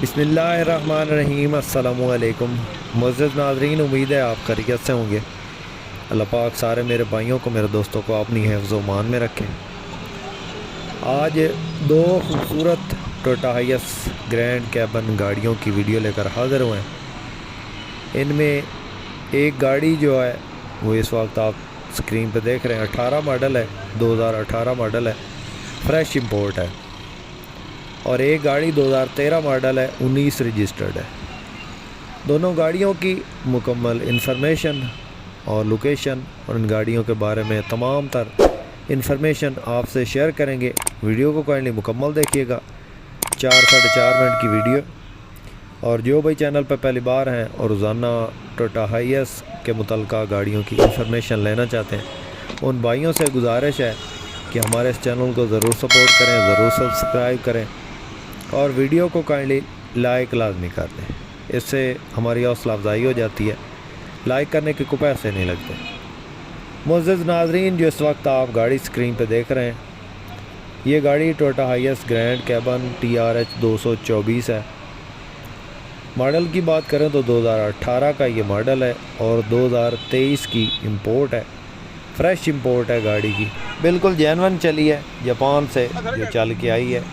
बिस्मिल्लाहिर्रहमानिर्रहीम। अस्सलामुअलैकुम मुअज़्ज़ज़ नाज़रीन, उम्मीद है आप खैरियत से होंगे। अल्लाह पाक सारे मेरे भाइयों को, मेरे दोस्तों को अपनी हिफ्ज़ व मान में रखें। आज दो खूबसूरत टोयोटा हाइएस ग्रैंड कैबन गाड़ियों की वीडियो लेकर हाज़िर हुए हैं। इनमें एक गाड़ी जो है वो इस वक्त आप स्क्रीन पर देख रहे हैं, 18 मॉडल है, 2018 मॉडल है, फ्रेश इंपोर्ट है। और एक गाड़ी 2013 मॉडल है, 19 रजिस्टर्ड है। दोनों गाड़ियों की मुकम्मल इंफॉर्मेशन और लोकेशन और इन गाड़ियों के बारे में तमाम तर इंफॉर्मेशन आपसे शेयर करेंगे। वीडियो को काइंडली मुकम्मल देखिएगा, 4-4.5 मिनट की वीडियो। और जो भाई चैनल पर पहली बार हैं और रोज़ाना टोयोटा हाइएस के मुतल्लिक़ा गाड़ियों की इंफॉर्मेशन लेना चाहते हैं, उन भाइयों से गुजारिश है कि हमारे इस चैनल को ज़रूर सपोर्ट करें, ज़रूर सब्सक्राइब करें और वीडियो को काइंडली लाइक लाजमी कर दें। इससे हमारी हौसला अफजाई हो जाती है। लाइक करने के कोई पैसे नहीं लगते। मुअज़्ज़ज़ नाज़रीन, जो इस वक्त आप गाड़ी स्क्रीन पे देख रहे हैं, ये गाड़ी टोयोटा हाइएस ग्रैंड कैबन TRH 224 है। मॉडल की बात करें तो 2018 का ये मॉडल है और 2023 की इंपोर्ट है। फ्रेश इंपोर्ट है गाड़ी की, बिल्कुल जेन्युइन चली है, जापान से जो चल के आई है।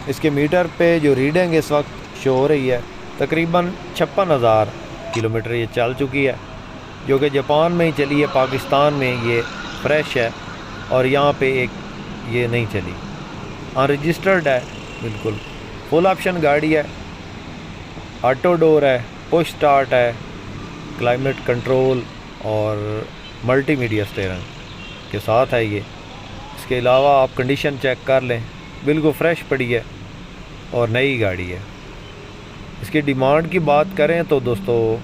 इसके मीटर पे जो रीडिंग इस वक्त शो हो रही है, तकरीबन 56,000 किलोमीटर ये चल चुकी है, जो कि जापान में ही चली है। पाकिस्तान में ये फ्रेश है और यहाँ पे एक ये नहीं चली, अनरजिस्टर्ड है। बिल्कुल फुल ऑप्शन गाड़ी है, ऑटो डोर है, पुश स्टार्ट है, क्लाइमेट कंट्रोल और मल्टीमीडिया स्टीयरिंग के साथ है ये। इसके अलावा आप कंडीशन चेक कर लें, बिल्कुल फ्रेश पड़ी है और नई गाड़ी है। इसकी डिमांड की बात करें तो दोस्तों,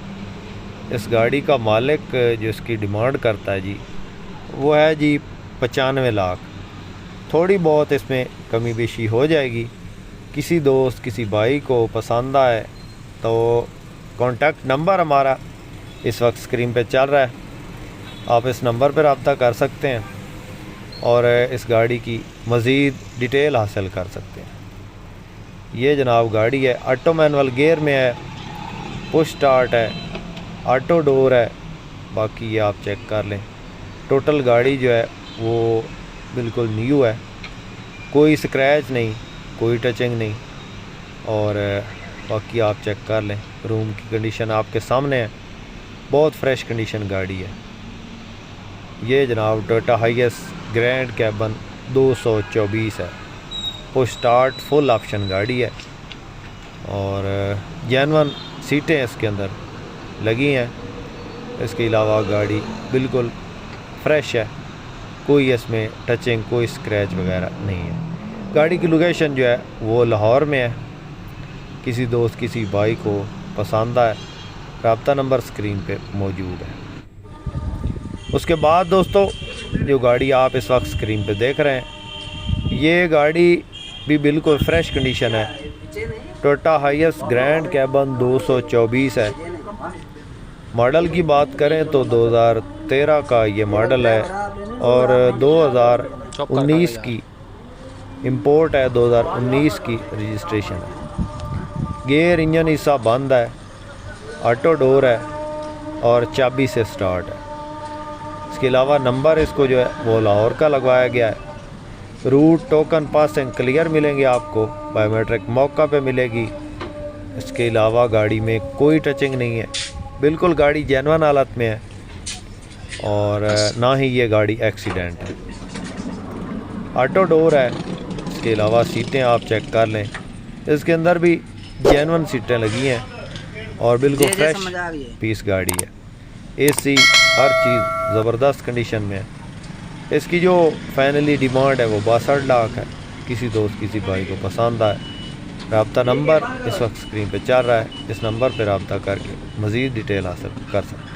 इस गाड़ी का मालिक जो इसकी डिमांड करता है जी, वो है जी 95 लाख। थोड़ी बहुत इसमें कमी बेशी हो जाएगी। किसी दोस्त किसी भाई को पसंद आए तो कॉन्टैक्ट नंबर हमारा इस वक्त स्क्रीन पे चल रहा है, आप इस नंबर पर रब्ता कर सकते हैं और इस गाड़ी की मज़ीद डिटेल हासिल कर सकते हैं। ये जनाब गाड़ी है, ऑटो मैनुअल गियर में है, पुश स्टार्ट है, ऑटो डोर है। बाकी ये आप चेक कर लें। टोटल गाड़ी जो है वो बिल्कुल न्यू है, कोई स्क्रैच नहीं, कोई टचिंग नहीं। और बाकी आप चेक कर लें, रूम की कंडीशन आपके सामने है, बहुत फ्रेश कंडीशन गाड़ी है। ये जनाब टोयोटा हाइएस ग्रैंड कैबन 224 है, पुश स्टार्ट फुल ऑप्शन गाड़ी है और जेन्युइन सीटें इसके अंदर लगी हैं। इसके अलावा गाड़ी बिल्कुल फ्रेश है, कोई इसमें टचिंग, कोई स्क्रैच वगैरह नहीं है। गाड़ी की लोकेशन जो है वो लाहौर में है। किसी दोस्त किसी भाई को पसंद आए, रब्ता नंबर स्क्रीन पे मौजूद है। उसके बाद दोस्तों, जो गाड़ी आप इस वक्त स्क्रीन पे देख रहे हैं, ये गाड़ी भी बिल्कुल फ्रेश कंडीशन है। टोयोटा हाइएस ग्रैंड कैबन 224 है। मॉडल की बात करें तो 2013 का ये मॉडल है और 2019 की इंपोर्ट है, 2019 की रजिस्ट्रेशन है। गियर इंजन हिस्सा बंद है, ऑटो डोर है और चाबी से स्टार्ट है। इसके अलावा नंबर इसको जो है वो लाहौर का लगवाया गया है। रूट टोकन पासिंग क्लियर मिलेंगे आपको, बायोमेट्रिक मौका पे मिलेगी। इसके अलावा गाड़ी में कोई टचिंग नहीं है, बिल्कुल गाड़ी जेन्युइन हालत में है और ना ही ये गाड़ी एक्सीडेंट है। ऑटो डोर है। इसके अलावा सीटें आप चेक कर लें, इसके अंदर भी जेन्युइन सीटें लगी हैं और बिल्कुल फ्रेश पीस गाड़ी है। AC हर चीज़ ज़बरदस्त कंडीशन में है। इसकी जो फाइनली डिमांड है वो 62 लाख है। किसी दोस्त किसी भाई को पसंद आए, रब्ता नंबर इस वक्त स्क्रीन पे चल रहा है, इस नंबर पे रब्ता करके मज़ीद डिटेल हासिल कर सकते हैं।